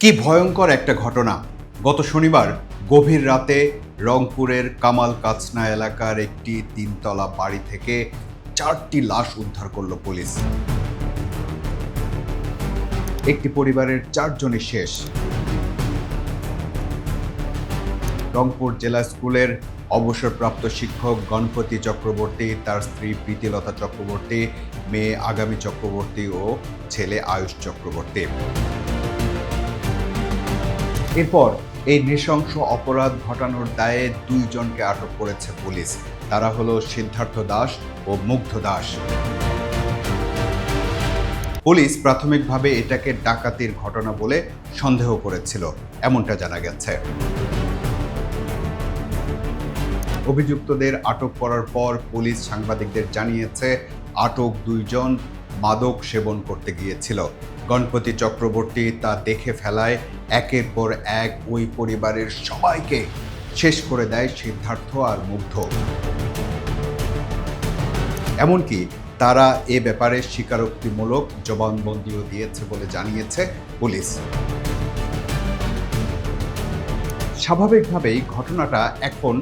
কি ভয়ঙ্কর একটা ঘটনা। গত শনিবার গভীর রাতে রংপুরের কামাল কাচনা এলাকার একটি তিনতলা বাড়ি থেকে 4টি লাশ উদ্ধার করল পুলিশ। একটি পরিবারের 4 জনই শেষ। রংপুর জেলা স্কুলের অবসরপ্রাপ্ত শিক্ষক গণপতি চক্রবর্তী, তার স্ত্রী প্রীতিলতা চক্রবর্তী, মেয়ে আগামী চক্রবর্তী ও ছেলে আয়ুষ চক্রবর্তী। এরপর এই নৃশংস অপরাধ ঘটানোর দায়ে 2 জনকে আটক করেছে পুলিশ। তারা হলো সিদ্ধার্থ দাস ও মুগ্ধ দাস। পুলিশ প্রাথমিকভাবে এটাকে ডাকাতির ঘটনা বলে সন্দেহ করেছিল, এমনটা জানা গেছে। অভিযুক্তদের আটক করার পর পুলিশ সাংবাদিকদের জানিয়েছে আটক 2 জন মাদক সেবন করতে গিয়েছিল। গণপতি চক্রবর্তী তা দেখে ফেলায় একের পর এক ওই পরিবারের সবাইকে শেষ করে দেয় সিদ্ধার্থ আর মুগ্ধ। এমনকি তারা এ ব্যাপারে স্বীকারোক্তিমূলক জবানবন্দিও দিয়েছে বলে জানিয়েছে পুলিশ। স্বাভাবিকভাবেই ঘটনাটা এখন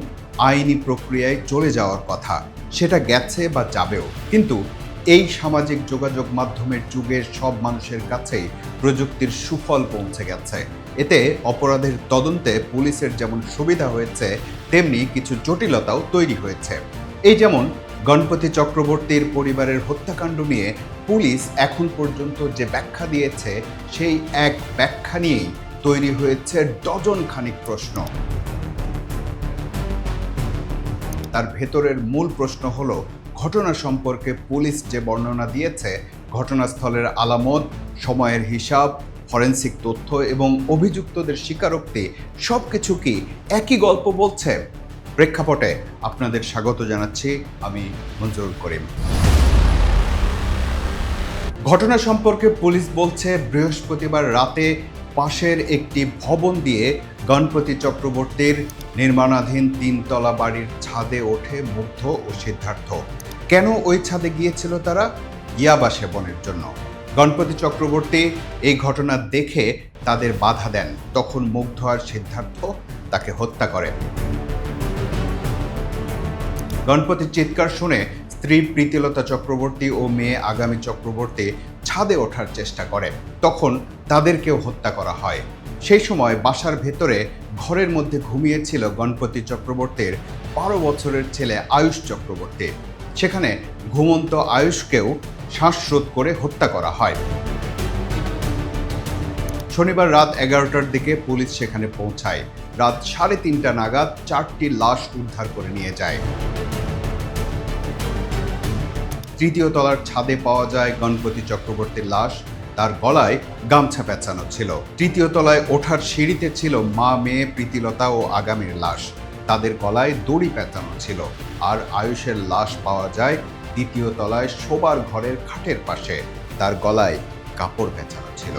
আইনি প্রক্রিয়ায় চলে যাওয়ার কথা, সেটা গেছে বা যাবেও। কিন্তু এই সামাজিক যোগাযোগ মাধ্যমের যুগের সব মানুষের কাছেই প্রযুক্তির সুফল পৌঁছে গেছে। এতে অপরাধের তদন্তে পুলিশের যেমন সুবিধা হয়েছে, তেমনি কিছু জটিলতাও তৈরি হয়েছে। এই যেমন গণপতি চক্রবর্তীর পরিবারের হত্যাকাণ্ড নিয়ে পুলিশ এখন পর্যন্ত যে ব্যাখ্যা দিয়েছে, সেই এক ব্যাখ্যা নিয়েই তৈরি হয়েছে ডজন খানিক প্রশ্ন। তার ভেতরের মূল প্রশ্ন হলো, ঘটনা সম্পর্কে পুলিশ যে বর্ণনা দিয়েছে, ঘটনাস্থলের আলামত, সময়ের হিসাব, ফরেনসিক তথ্য এবং অভিযুক্তদের স্বীকারোক্তি সবকিছু কি একই গল্প বলছে? প্রেক্ষাপটে আপনাদের স্বাগত জানাচ্ছি, আমি মঞ্জুরুল করিম। ঘটনা সম্পর্কে পুলিশ বলছে, বৃহস্পতিবার রাতে পাশের একটি ভবন দিয়ে গণপতি চক্রবর্তীর নির্মাণাধীন 3তলা বাড়ির ছাদে ওঠে মুগ্ধ ও সিদ্ধার্থ। কেন ওই ছাদে গিয়েছিল তারা? ইয়াবা সেবনের জন্য। গণপতি চক্রবর্তী এই ঘটনা দেখে তাদের বাধা দেন, তখন মুগ্ধ আর সিদ্ধার্থ তাকে হত্যা করে। গণপতির চিৎকার শুনে স্ত্রী প্রীতিলতা চক্রবর্তী ও মেয়ে আগামী চক্রবর্তী ছাদে ওঠার চেষ্টা করে, তখন তাদেরকেও হত্যা করা হয়। সেই সময় বাসার ভেতরে ঘরের মধ্যে ঘুমিয়েছিল গণপতি চক্রবর্তীর 12 বছরের ছেলে আয়ুষ চক্রবর্তী। সেখানে ঘুমন্ত আয়ুষকেও শ্বাসরোধ করে হত্যা করা হয়। শনিবার রাত 11টার দিকে পুলিশ সেখানে পৌঁছায়। রাত 3:30 নাগাদ 4টি লাশ উদ্ধার করে নিয়ে যায়। 3য় তলার ছাদে পাওয়া যায় গণপতি চক্রবর্তীর লাশ। তার গলায় গামছা পেঁচানো ছিল। 3য় তলায় ওঠার সিঁড়িতে ছিল মা মেয়ে প্রীতিলতা ও আগামীর লাশ, তাদের গলায় দড়ি পেঁচানো ছিল। আর আয়ুষের লাশ পাওয়া যায় 2য় তলায় শোবার ঘরের খাটের পাশে, তার গলায় কাপড় পেঁচানো ছিল।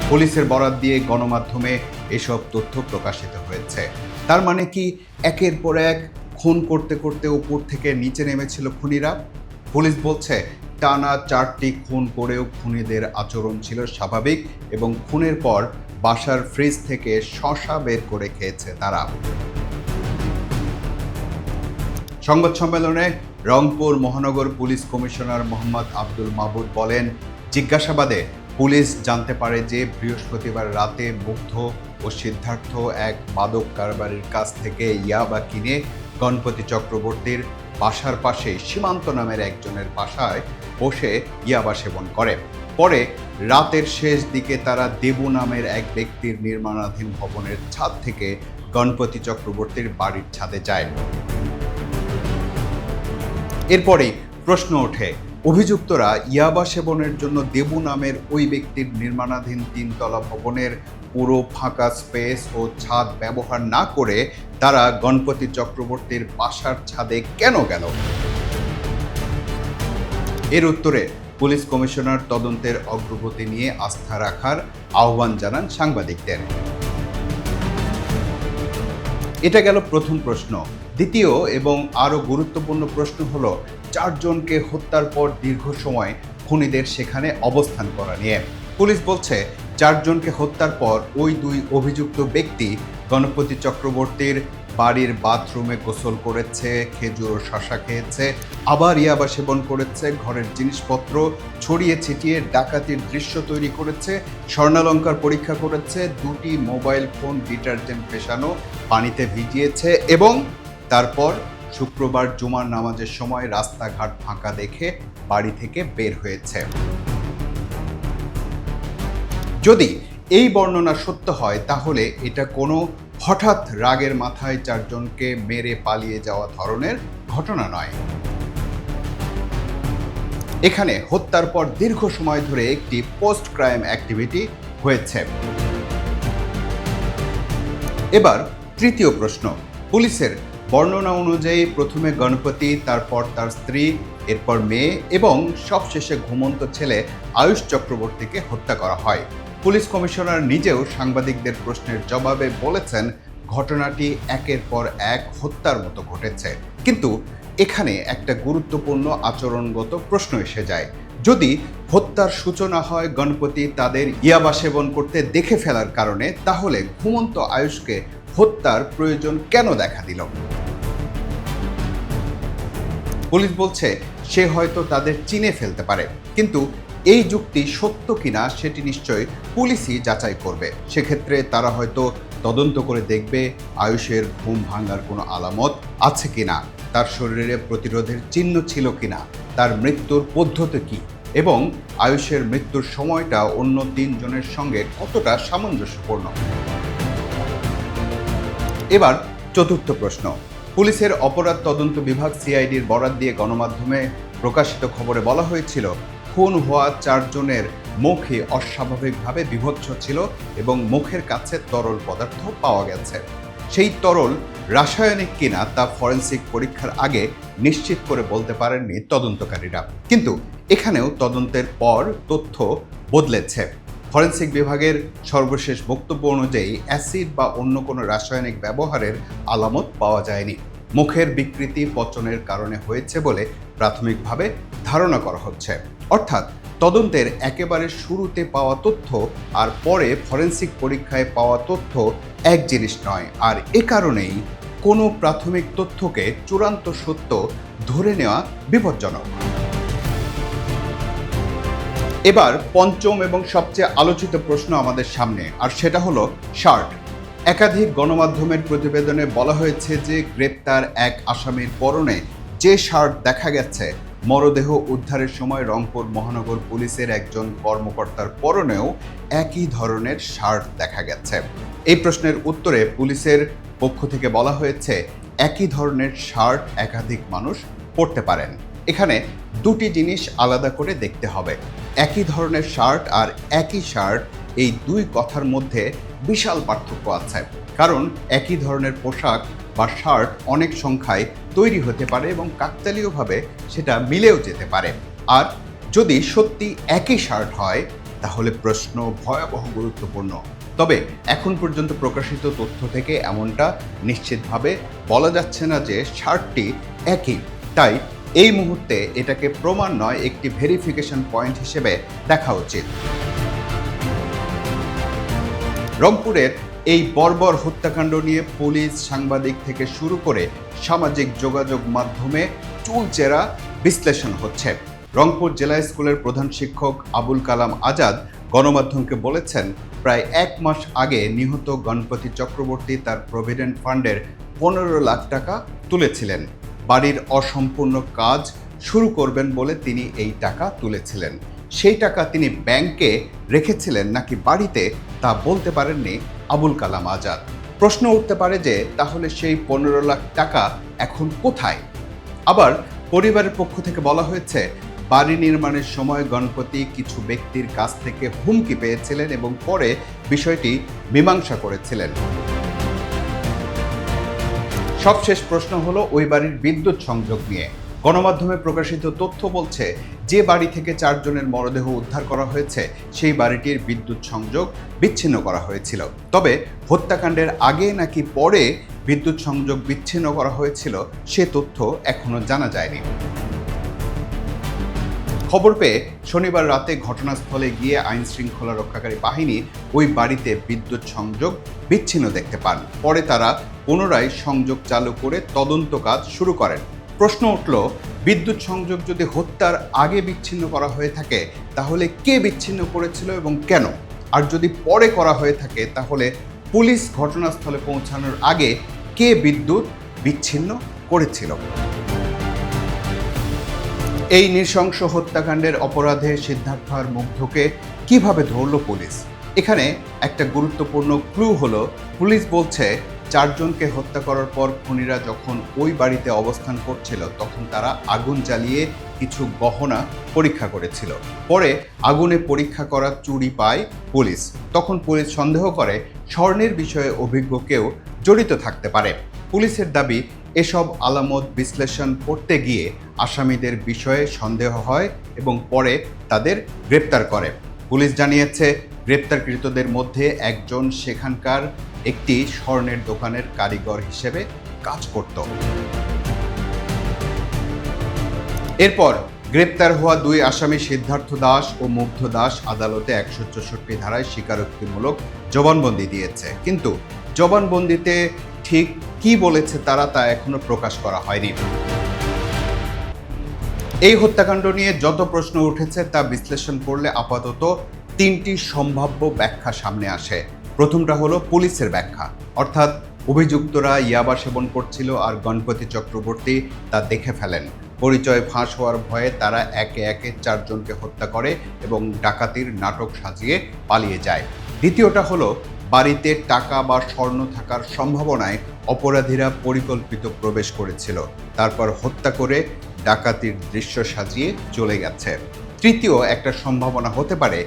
পুলিশের বরাত দিয়ে গণমাধ্যমে এসব তথ্য প্রকাশিত হয়েছে। তার মানে কি একের পর এক খুন করতে করতে উপর থেকে নিচে নেমেছিল খুনিরা? পুলিশ বলছে, টানা 4টি খুন করেও খুনিদের আচরণ ছিল স্বাভাবিক এবং খুনের পর বাসার ফ্রিজ থেকে শসা বের করে খেয়েছে তারা। সংবাদ সম্মেলনে রংপুর মহানগর পুলিশ কমিশনার মোহাম্মদ আব্দুল মাবুদ বলেন, জিজ্ঞাসাবাদে পুলিশ জানতে পারে যে বৃহস্পতিবার রাতে মুগ্ধ ও সিদ্ধার্থ এক মাদক কারবারির কাছ থেকে ইয়াবা কিনে গণপতি চক্রবর্তীর বাসার পাশে সীমান্ত নামের একজনের বাসায় বসে ইয়াবা সেবন করে। পরে রাতের শেষ দিকে তারা দেবু নামের এক ব্যক্তির নির্মাণাধীন ভবনের ছাদ থেকে গণপতি চক্রবর্তীর বাড়ির ছাদে যায়। এরপরে প্রশ্ন ওঠে, অভিযুক্তরা ইয়াবা সেবনের জন্য দেবু নামের ওই ব্যক্তির নির্মাণাধীন 3তলা ভবনের পুরো ফাঁকা স্পেস ও ছাদ ব্যবহার না করে তারা গণপতি চক্রবর্তীর বাসার ছাদে কেন গেল? এর উত্তরে পুলিশ কমিশনার তদন্তের অগ্রগতি নিয়ে আস্থা রাখার আহ্বান জানান সাংবাদিকদের। এটা গেল প্রথম প্রশ্ন। দ্বিতীয় এবং আরও গুরুত্বপূর্ণ প্রশ্ন হলো 4 জনকে হত্যার পর দীর্ঘ সময় খুনিদের সেখানে অবস্থান করা নিয়ে। পুলিশ বলছে 4 জনকে হত্যার পর ওই 2 অভিযুক্ত ব্যক্তি গণপতি চক্রবর্তীর বাড়ির বাথরুমে গোসল করেছে, খেজুর ও শশা খেয়েছে, আবার ইয়াবা সেবন করেছে, ঘরের জিনিসপত্র ছড়িয়ে ছিটিয়ে ডাকাতির দৃশ্য তৈরি করেছে, স্বর্ণালংকার পরীক্ষা করেছে, 2টি মোবাইল ফোন ডিটারজেন্ট মেশানো পানিতে ভিজিয়েছে এবং তারপর শুক্রবার জুমার নামাজের সময় রাস্তাঘাট ফাঁকা দেখে বাড়ি থেকে বের হয়েছে। যদি এই বর্ণনা সত্য হয় তাহলে এটা কোনো হঠাৎ রাগের মাথায় 4 জনকে মেরে পালিয়ে যাওয়া ধরনের ঘটনা নয়। এখানে হত্যার পর দীর্ঘ সময় ধরে একটি পোস্ট ক্রাইম অ্যাক্টিভিটি হয়েছে। এবার তৃতীয় প্রশ্ন, পুলিশের বর্ণনা অনুযায়ী প্রথমে গণপতি, তারপর তার স্ত্রী, এরপর মেয়ে এবং সবশেষে ঘুমন্ত ছেলে আয়ুষ চক্রবর্তীকে হত্যা করা হয়। পুলিশ কমিশনার নিজেও সাংবাদিকদের প্রশ্নের জবাবে বলেছেন ঘটনাটি একের পর এক হত্যার মতো ঘটেছে। কিন্তু এখানে একটা গুরুত্বপূর্ণ আচরণগত প্রশ্ন এসে যায়। যদি হত্যার সূচনা হয় গণপতি তাদের ইয়াবা সেবন করতে দেখে ফেলার কারণে, তাহলে ঘুমন্ত আয়ুষকে হত্যার প্রয়োজন কেন দেখা দিল? পুলিশ বলছে সে হয়তো তাদের চিনে ফেলতে পারে, কিন্তু এই যুক্তি সত্য কিনা সেটি নিশ্চয়ই পুলিশই যাচাই করবে। সেক্ষেত্রে তারা হয়তো তদন্ত করে দেখবে আয়ুষের ঘুম ভাঙার কোনো আলামত আছে কিনা, তার শরীরে প্রতিরোধের চিহ্ন ছিল কিনা, তার মৃত্যুর পদ্ধতি কী এবং আয়ুষের মৃত্যুর সময়টা অন্য 3 জনের সঙ্গে কতটা সামঞ্জস্যপূর্ণ। এবার চতুর্থ প্রশ্ন, পুলিশের অপরাধ তদন্ত বিভাগ সিআইডির বরাত দিয়ে গণমাধ্যমে প্রকাশিত খবরে বলা হয়েছিল খুন হওয়া 4 জনের মুখে অস্বাভাবিকভাবে বিভৎস ছিল এবং মুখের কাছে তরল পদার্থ পাওয়া গেছে। সেই তরল রাসায়নিক কিনা তা ফরেনসিক পরীক্ষার আগে নিশ্চিত করে বলতে পারেননি তদন্তকারীরা। কিন্তু এখানেও তদন্তের পর তথ্য বদলেছে। ফরেনসিক বিভাগের সর্বশেষ বক্তব্য অনুযায়ী অ্যাসিড বা অন্য কোনো রাসায়নিক ব্যবহারের আলামত পাওয়া যায়নি। মুখের বিকৃতি পচনের কারণে হয়েছে বলে প্রাথমিকভাবে ধারণা করা হচ্ছে। অর্থাৎ তদন্তের একেবারে শুরুতে পাওয়া তথ্য আর পরে ফরেনসিক পরীক্ষায় পাওয়া তথ্য এক জিনিস নয়, আর এ কারণেই কোনো প্রাথমিক তথ্যকে চূড়ান্ত সত্য ধরে নেওয়া বিপজ্জনক। এবার পঞ্চম এবং সবচেয়ে আলোচিত প্রশ্ন আমাদের সামনে, আর সেটা হলো শার্ট। একাধিক গণমাধ্যমের প্রতিবেদনে বলা হয়েছে যে গ্রেপ্তার এক আসামির পরনে যে শার্ট দেখা গেছে, মরদেহ উদ্ধারের সময় রংপুর মহানগর পুলিশের একজন কর্মকর্তার পরনেও একই ধরনের শার্ট দেখা গেছে। এই প্রশ্নের উত্তরে পুলিশের পক্ষ থেকে বলা হয়েছে একই ধরনের শার্ট একাধিক মানুষ পরতে পারেন। এখানে 2টি জিনিস আলাদা করে দেখতে হবে। একই ধরনের শার্ট আর একই শার্ট, এই 2 কথার মধ্যে বিশাল পার্থক্য আছে। কারণ একই ধরনের পোশাক বা শার্ট অনেক সংখ্যায় তৈরি হতে পারে এবং কাকতালীয়ভাবে সেটা মিলেও যেতে পারে। আর যদি সত্যি একই শার্ট হয় তাহলে প্রশ্ন ভয়াবহ গুরুত্বপূর্ণ। তবে এখন পর্যন্ত প্রকাশিত তথ্য থেকে এমনটা নিশ্চিতভাবে বলা যাচ্ছে না যে শার্টটি একই। তাই এই মুহূর্তে এটাকে প্রমাণ নয়, একটি ভেরিফিকেশন পয়েন্ট হিসেবে দেখা উচিত। রংপুরের এই বর্বর হত্যাকাণ্ড নিয়ে পুলিশ, সাংবাদিক থেকে শুরু করে সামাজিক যোগাযোগ মাধ্যমে চুলচেরা বিশ্লেষণ হচ্ছে। রংপুর জেলা স্কুলের প্রধান শিক্ষক আবুল কালাম আজাদ গণমাধ্যমকে বলেছেন প্রায় 1 মাস আগে নিহত গণপতি চক্রবর্তী তার প্রভিডেন্ট ফান্ডের 15 লাখ টাকা তুলেছিলেন। বাড়ির অসম্পূর্ণ কাজ শুরু করবেন বলে তিনি এই টাকা তুলেছিলেন। সেই টাকা তিনি ব্যাংকে রেখেছিলেন নাকি বাড়িতে তা বলতে পারেননি আবুল কালাম আজাদ। প্রশ্ন উঠতে পারে যে তাহলে সেই 15 লাখ টাকা এখন কোথায়? আবার পরিবারের পক্ষ থেকে বলা হয়েছে বাড়ি নির্মাণের সময় গণপতি কিছু ব্যক্তির কাছ থেকে হুমকি পেয়েছিলেন এবং পরে বিষয়টি মীমাংসা করেছিলেন। সবশেষ প্রশ্ন হলো ওই বাড়ির বিদ্যুৎ সংযোগ নিয়ে। গণমাধ্যমে প্রকাশিত তথ্য বলছে যে বাড়ি থেকে 4 জনের মরদেহ উদ্ধার করা হয়েছে সেই বাড়িটির বিদ্যুৎ সংযোগ বিচ্ছিন্ন করা হয়েছিল। তবে হত্যাকাণ্ডের আগে নাকি পরে বিদ্যুৎ সংযোগ বিচ্ছিন্ন করা হয়েছিল সে তথ্য এখনো জানা যায়নি। খবর পেয়ে শনিবার রাতে ঘটনাস্থলে গিয়ে আইন শৃঙ্খলা রক্ষাকারী বাহিনী ওই বাড়িতে বিদ্যুৎ সংযোগ বিচ্ছিন্ন দেখতে পান। পরে তারা পুনরায় সংযোগ চালু করে তদন্ত কাজ শুরু করেন। প্রশ্ন উঠল, বিদ্যুৎ সংযোগ যদি হত্যার আগে বিচ্ছিন্ন করা হয়ে থাকে তাহলে কে বিচ্ছিন্ন করেছিল এবং কেন? আর যদি পরে করা হয়ে থাকে তাহলে পুলিশ ঘটনাস্থলে পৌঁছানোর আগে কে বিদ্যুৎ বিচ্ছিন্ন করেছিল? এই নৃশংস হত্যাকাণ্ডের অপরাধে সিদ্ধার্থ আর মুগ্ধকে কিভাবে ধরল পুলিশ? এখানে একটা গুরুত্বপূর্ণ ক্লু হলো, পুলিশ বলছে 4 জনকে হত্যা করার পর খুনিরা যখন ওই বাড়িতে অবস্থান করছিল তখন তারা আগুন জ্বালিয়ে কিছু গহনা পরীক্ষা করেছিল। পরে আগুনে পরীক্ষা করা চুড়ি পায় পুলিশ। তখন পুলিশ সন্দেহ করে স্বর্ণের বিষয়ে অভিজ্ঞ কেউ জড়িত থাকতে পারে। পুলিশের দাবি, এসব আলামত বিশ্লেষণ করতে গিয়ে আসামিদের বিষয়ে সন্দেহ হয় এবং পরে তাদের গ্রেপ্তার করে। পুলিশ জানিয়েছে, গ্রেপ্তারকৃতদের মধ্যে একজন সেখানকার একটি স্বর্ণের দোকানের কারিগর হিসেবে কাজ করত। এরপর গ্রেপ্তার হওয়া 2 আসামি সিদ্ধার্থ দাস ও মুগ্ধ দাস আদালতে 164 ধারায় স্বীকারোক্তিমূলক জবানবন্দি দিয়েছে। কিন্তু জবানবন্দিতে ঠিক কি বলেছে তারা তা এখনো প্রকাশ করা হয়নি। এই হত্যাকাণ্ড নিয়ে যত প্রশ্ন উঠেছে তা বিশ্লেষণ করলে আপাতত 3টি সম্ভাব্য ব্যাখ্যা সামনে আসে। প্রথমটা হলো পুলিশের ব্যাখ্যা, অর্থাৎ অভিযুক্তরা ইয়াবা সেবন করছিল আর গণপতি চক্রবর্তী তা দেখে ফেলেন। পরিচয় ফাঁস হওয়ার ভয়ে তারা একে একে 4 জনকে হত্যা করে এবং ডাকাতির নাটক সাজিয়ে পালিয়ে যায়। দ্বিতীয়টা হলো বাড়িতে টাকা বা স্বর্ণ থাকার সম্ভাবনায় অপরাধীরা পরিকল্পিত প্রবেশ করেছিল, তারপর হত্যা করে ডাকাতির দৃশ্য সাজিয়ে চলে গেছে। তৃতীয় একটা সম্ভাবনা হতে পারে,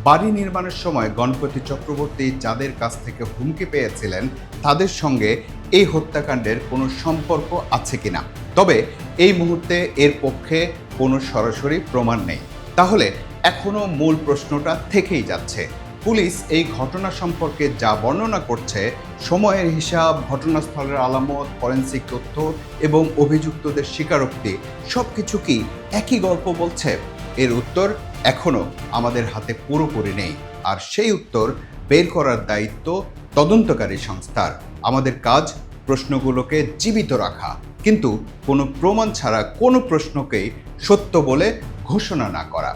বাড়ি নির্মাণের সময় গণপতি চক্রবর্তী যাদের কাছ থেকে হুমকি পেয়েছিলেন তাদের সঙ্গে এই হত্যাকাণ্ডের কোনো সম্পর্ক আছে কিনা। তবে এই মুহূর্তে এর পক্ষে কোনো সরাসরি প্রমাণ নেই। তাহলে এখনো মূল প্রশ্নটা থেকেই যাচ্ছে, পুলিশ এই ঘটনা সম্পর্কে যা বর্ণনা করছে, সময়ের হিসাব, ঘটনাস্থলের আলামত, ফরেনসিক তথ্য এবং অভিযুক্তদের স্বীকারোক্তি সবকিছু কি একই গল্প বলছে? এর উত্তর এখনো আমাদের হাতে পুরোপুরি নেই, আর সেই উত্তর বের করার দায়িত্ব তদন্তকারী সংস্থার। আমাদের কাজ প্রশ্নগুলোকে জীবিত রাখা, কিন্তু কোনো প্রমাণ ছাড়া কোনো প্রশ্নকেই সত্য বলে ঘোষণা না করা।